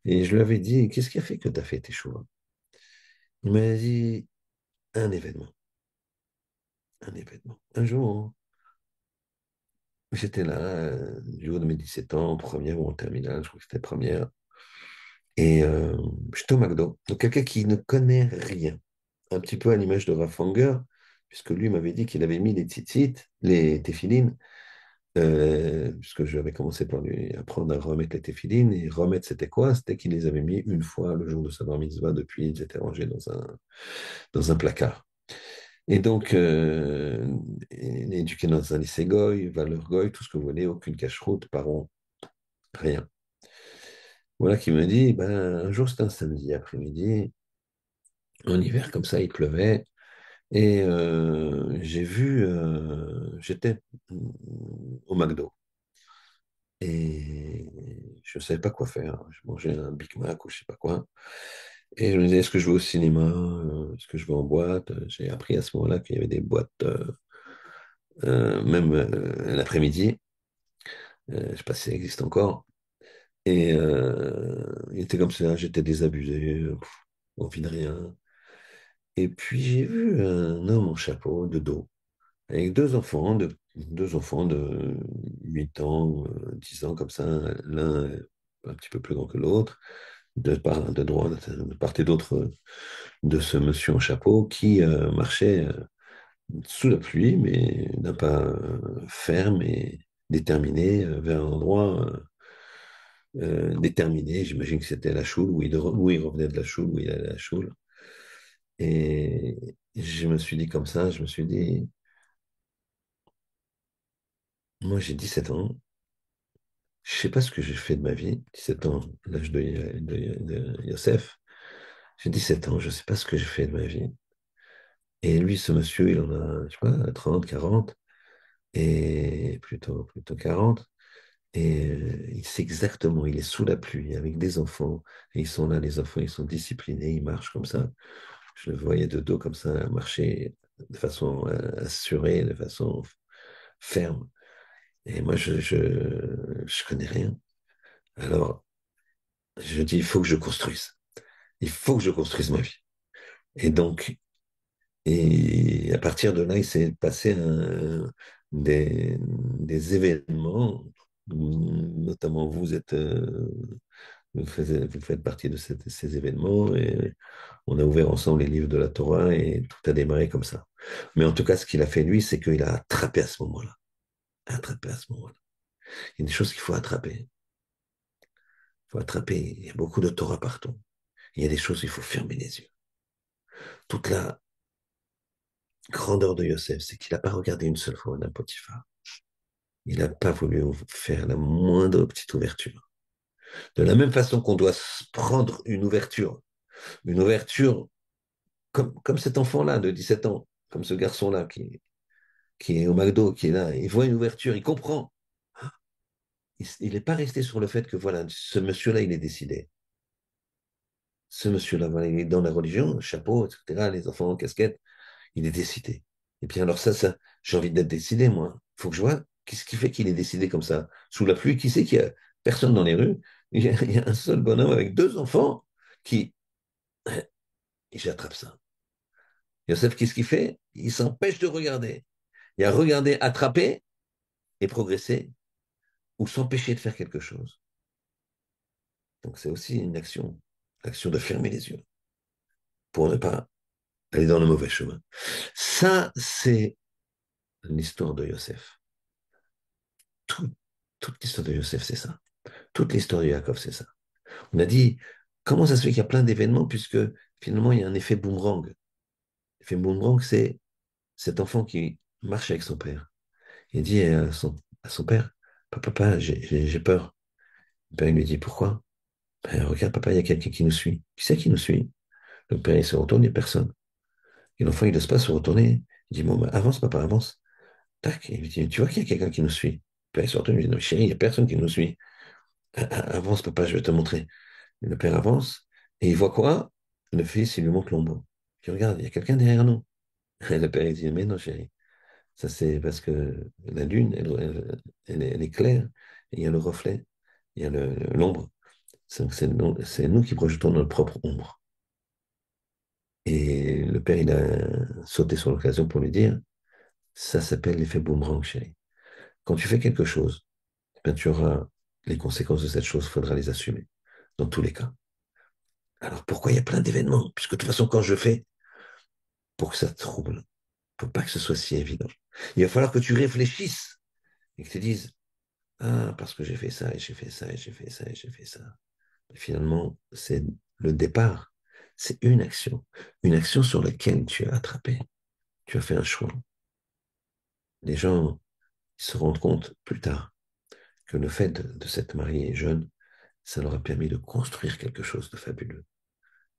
Et je lui avais dit, qu'est-ce qui a fait que tu as fait tes choix? Il m'a dit, un événement, un événement. Un jour, j'étais là, du jour de mes 17 ans, en première ou en terminale, je crois que c'était première, et j'étais au McDo. Donc quelqu'un qui ne connaît rien, un petit peu à l'image de Rafanger, puisque lui m'avait dit qu'il avait mis les tzitzit, les téphilines, puisque j'avais commencé par lui apprendre à remettre les téphilines, et remettre c'était quoi? C'était qu'il les avait mis une fois le jour de sa bar mitzvah, depuis ils étaient rangés dans un placard. Et donc, il est éduqué dans un lycée goy, valeur goy, tout ce que vous voulez, aucune cache-route, parents, rien. Voilà qui me dit, ben, un jour c'était un samedi après-midi, en hiver comme ça, il pleuvait, et j'étais au McDo. Et je ne savais pas quoi faire. Je mangeais un Big Mac ou je sais pas quoi. Et je me disais, est-ce que je vais au cinéma? Est-ce que je vais en boîte? J'ai appris à ce moment-là qu'il y avait des boîtes, même l'après-midi. Je ne sais pas si ça existe encore. Et il était comme ça, j'étais désabusé, envie de rien. Et puis j'ai vu un homme en chapeau de dos, avec deux enfants de 8 ans, 10 ans, comme ça, l'un un petit peu plus grand que l'autre, de droite, de part et d'autre de ce monsieur en chapeau qui marchait sous la pluie, mais d'un pas ferme et déterminé vers un endroit déterminé. J'imagine que c'était la Choule, où il revenait de la Choule, où il allait à la Choule. Et je me suis dit comme ça, je me suis dit, moi j'ai 17 ans, je sais pas ce que j'ai fait de ma vie, 17 ans, l'âge de Youssef, j'ai 17 ans, je sais pas ce que j'ai fait de ma vie. Et lui, ce monsieur, il en a, je sais pas, 30, 40, et plutôt 40. Et il sait exactement, il est sous la pluie avec des enfants, et ils sont là, les enfants, ils sont disciplinés, ils marchent comme ça. Je le voyais de dos comme ça, marcher de façon assurée, de façon ferme. Et moi, je connais rien. Alors, je dis, il faut que je construise. Il faut que je construise ma vie. Et donc, et à partir de là, il s'est passé des événements, notamment vous êtes, vous faites partie de ces événements, et on a ouvert ensemble les livres de la Torah, et tout a démarré comme ça. Mais en tout cas, ce qu'il a fait, lui, c'est qu'il a attrapé à ce moment-là. Attrapé à ce moment-là. Il y a des choses qu'il faut attraper. Il faut attraper. Il y a beaucoup de Torah partout. Il y a des choses, il faut fermer les yeux. Toute la grandeur de Yosef, c'est qu'il n'a pas regardé une seule fois Madame Potiphar. Il n'a pas voulu faire la moindre petite ouverture. De la même façon qu'on doit prendre une ouverture comme cet enfant-là de 17 ans, comme ce garçon-là qui est au McDo, qui est là, il voit une ouverture, il comprend. Il n'est pas resté sur le fait que voilà, ce monsieur-là, il est décidé. Ce monsieur-là, voilà, il est dans la religion, chapeau, etc., les enfants en casquette, il est décidé. Et puis alors ça, j'ai envie d'être décidé, moi. Il faut que je vois qu'est-ce qui fait qu'il est décidé comme ça. Sous la pluie, qui sait qu'il y a personne dans les rues? Il y a un seul bonhomme avec deux enfants qui... Et j'attrape ça. Yosef, qu'est-ce qu'il fait? Il s'empêche de regarder. Il y a regarder, attraper et progresser, ou s'empêcher de faire quelque chose. Donc c'est aussi une action, l'action de fermer les yeux pour ne pas aller dans le mauvais chemin. Ça, c'est l'histoire de Yosef. Tout- toute l'histoire de Yosef, c'est ça. Toute l'histoire de Yaakov, c'est ça. On a dit, comment ça se fait qu'il y a plein d'événements puisque finalement il y a un effet boomerang. L'effet boomerang, c'est cet enfant qui marche avec son père. Il dit à son père, papa, j'ai peur. Le père il lui dit, pourquoi? Ben, regarde, papa, il y a quelqu'un qui nous suit. Qui c'est qui nous suit? Le père, il se retourne, il n'y a personne. Et l'enfant, il n'ose pas se retourner. Il dit, bon, ben, avance, papa, avance. Tac, il lui dit, tu vois qu'il y a quelqu'un qui nous suit. Le père, il se retourne, il lui dit, non, chérie, il n'y a personne qui nous suit. Avance, papa, je vais te montrer. Et le père avance, et il voit quoi? Le fils, il lui montre l'ombre. Il regarde, il y a quelqu'un derrière nous. Et le père, il dit, mais non, chérie, ça c'est parce que la lune, elle est claire, et il y a le reflet, il y a l'ombre. C'est nous qui projetons notre propre ombre. Et le père, il a sauté sur l'occasion pour lui dire, ça s'appelle l'effet boomerang, chérie. Quand tu fais quelque chose, ben, tu auras les conséquences de cette chose, il faudra les assumer, dans tous les cas. Alors pourquoi il y a plein d'événements? Puisque de toute façon, quand je fais, pour que ça te trouble, pour pas que ce soit si évident, il va falloir que tu réfléchisses et que tu te dises, ah, parce que j'ai fait ça, et j'ai fait ça, et j'ai fait ça, et j'ai fait ça. Et finalement, c'est le départ. C'est une action sur laquelle tu as attrapé. Tu as fait un choix. Les gens ils se rendent compte plus tard que le fait de s'être marié jeune, ça leur a permis de construire quelque chose de fabuleux.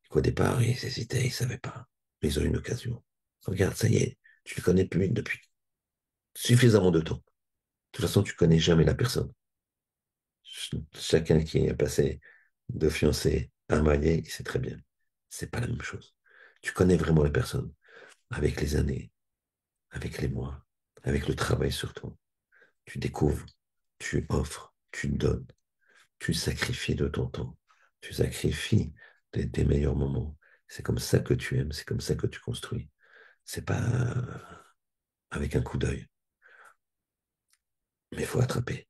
Qu'au départ, ils hésitaient, ils ne savaient pas. Mais ils ont eu une occasion. Regarde, ça y est, tu le connais depuis suffisamment de temps. De toute façon, tu connais jamais la personne. Chacun qui est passé de fiancé à marié, il sait très bien. C'est pas la même chose. Tu connais vraiment la personne avec les années, avec les mois, avec le travail surtout. Tu découvres, tu offres, tu donnes. tu sacrifies de ton temps, tu sacrifies tes meilleurs moments. C'est comme ça que tu aimes, c'est comme ça que tu construis. C'est pas avec un coup d'œil, mais il faut attraper.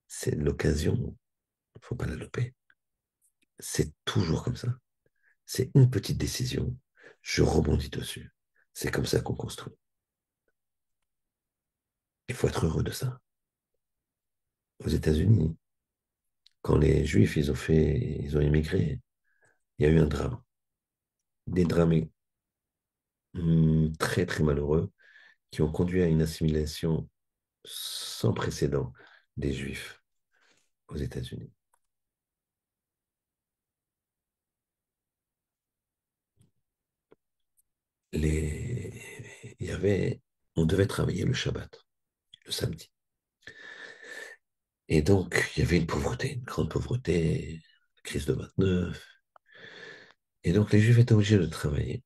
C'est l'occasion, il ne faut pas la louper. C'est toujours comme ça. C'est une petite décision, je rebondis dessus. C'est comme ça qu'on construit. Il faut être heureux de ça. Aux États-Unis, quand les Juifs ils ont immigré, il y a eu un drame. Des drames très très malheureux qui ont conduit à une assimilation sans précédent des Juifs aux États-Unis. Les... Il y avait... On devait travailler le Shabbat, le samedi. Et donc, il y avait une pauvreté, une grande pauvreté, la crise de 29. Et donc, les Juifs étaient obligés de travailler.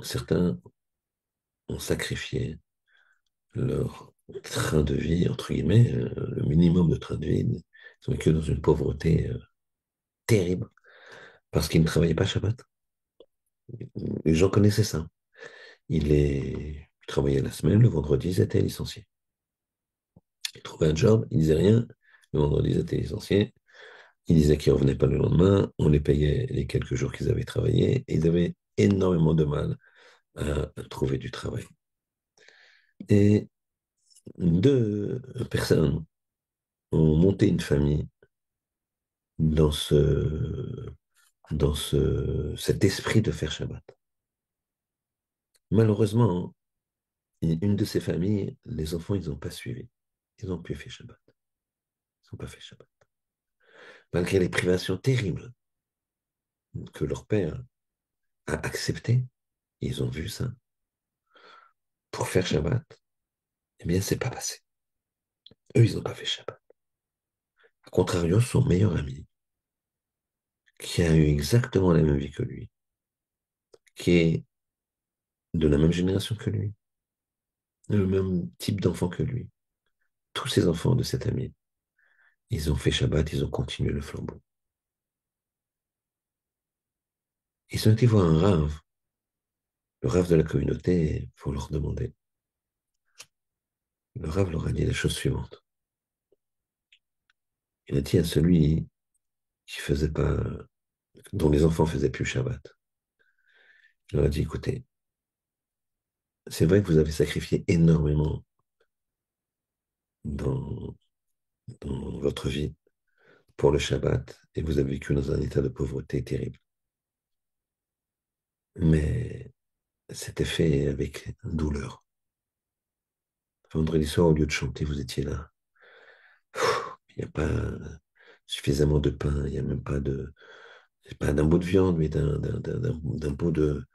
Certains ont sacrifié leur train de vie, entre guillemets, le minimum de train de vie. Ils ont vécu dans une pauvreté terrible parce qu'ils ne travaillaient pas Shabbat. Les gens connaissaient ça. Ils travaillaient la semaine, le vendredi, ils étaient licenciés. Ils trouvaient un job, ils disaient rien, le vendredi, ils étaient licenciés. Ils disaient qu'ils ne revenaient pas le lendemain, on les payait les quelques jours qu'ils avaient travaillé, et ils avaient énormément de mal à trouver du travail. Et deux personnes ont monté une famille dans cet esprit de faire Shabbat. Malheureusement, une de ces familles, les enfants, ils n'ont pas suivi. Ils n'ont plus fait Shabbat. Ils n'ont pas fait Shabbat. Malgré les privations terribles que leur père a acceptées, ils ont vu ça. Pour faire Shabbat, eh bien, c'est pas passé. Eux, ils n'ont pas fait Shabbat. A contrario, son meilleur ami, qui a eu exactement la même vie que lui, qui est de la même génération que lui, le même type d'enfant que lui, tous ces enfants de cet ami, ils ont fait Shabbat, ils ont continué le flambeau. Ils sont été voir un rave. Le rave de la communauté, il faut leur demander. Le rave leur a dit la chose suivante. Il a dit à celui qui faisait pas, dont les enfants faisaient plus Shabbat, il leur a dit, écoutez, c'est vrai que vous avez sacrifié énormément dans, dans votre vie pour le Shabbat et vous avez vécu dans un état de pauvreté terrible. Mais c'était fait avec douleur. Vendredi soir, au lieu de chanter, vous étiez là. Il n'y a pas suffisamment de pain, il n'y a même pas pas d'un bout de viande, mais d'un bout de,